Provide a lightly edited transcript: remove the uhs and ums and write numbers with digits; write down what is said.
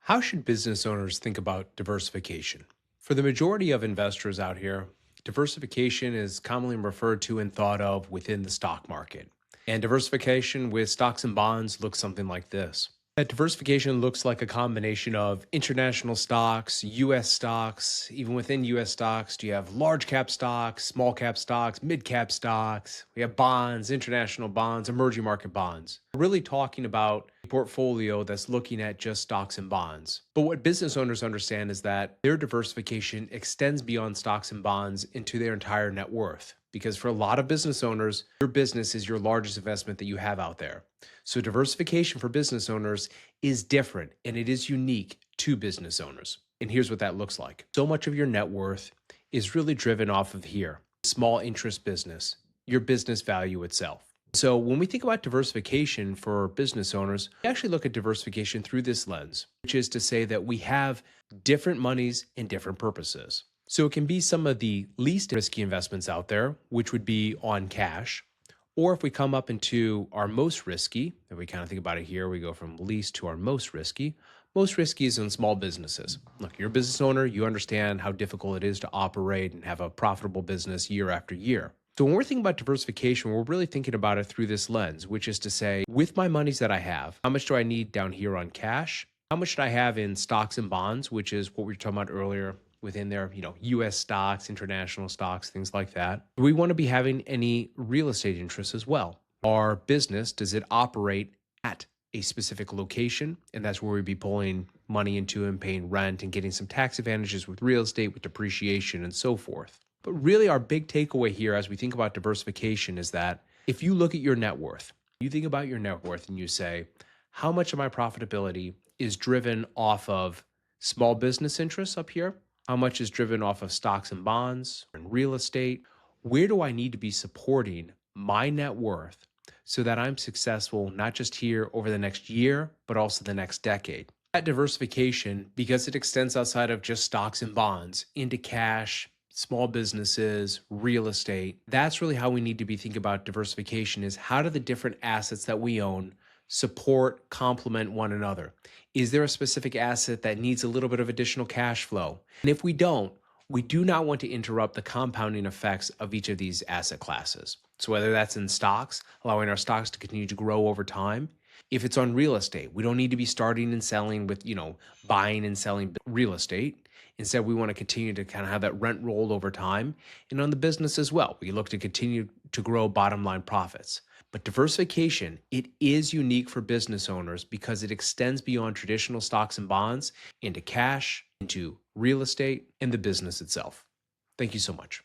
How should business owners think about diversification? For the majority of investors out here, diversification is commonly referred to and thought of within the stock market. And diversification with stocks and bonds looks something like this. That diversification looks like a combination of international stocks, US stocks. Even within US stocks, do you have large cap stocks, small cap stocks, mid cap stocks? We have bonds, international bonds, emerging market bonds. We're really talking about a portfolio that's looking at just stocks and bonds. But what business owners understand is that their diversification extends beyond stocks and bonds into their entire net worth. Because for a lot of business owners, your business is your largest investment that you have out there. So diversification for business owners is different and it is unique to business owners. And here's what that looks like. So much of your net worth is really driven off of here, small interest business, your business value itself. So when we think about diversification for business owners, we actually look at diversification through this lens, which is to say that we have different monies and different purposes. So it can be some of the least risky investments out there, which would be on cash. Or if we come up into our most risky, if we kind of think about it here, we go from least to our most risky. Most risky is in small businesses. Look, you're a business owner, you understand how difficult it is to operate and have a profitable business year after year. So when we're thinking about diversification, we're really thinking about it through this lens, which is to say, with my monies that I have, how much do I need down here on cash? How much should I have in stocks and bonds, which is what we were talking about earlier within there, US stocks, international stocks, things like that. Do we want to be having any real estate interests as well? Our business, does it operate at a specific location? And that's where we'd be pulling money into and paying rent and getting some tax advantages with real estate, with depreciation and so forth. But really our big takeaway here as we think about diversification is that if you look at your net worth, you think about your net worth and you say, how much of my profitability is driven off of small business interests up here? How much is driven off of stocks and bonds and real estate? Where do I need to be supporting my net worth so that I'm successful, not just here over the next year, but also the next decade? That diversification, because it extends outside of just stocks and bonds into cash, small businesses, real estate, that's really how we need to be thinking about diversification is how do the different assets that we own support, complement one another? Is there a specific asset that needs a little bit of additional cash flow? And if we don't, we do not want to interrupt the compounding effects of each of these asset classes. So whether that's in stocks, allowing our stocks to continue to grow over time. If it's on real estate, we don't need to be starting and selling with, buying and selling real estate. Instead, we want to continue to kind of have that rent roll over time. And on the business as well, we look to continue to grow bottom line profits. But diversification, it is unique for business owners because it extends beyond traditional stocks and bonds into cash, into real estate, and the business itself. Thank you so much.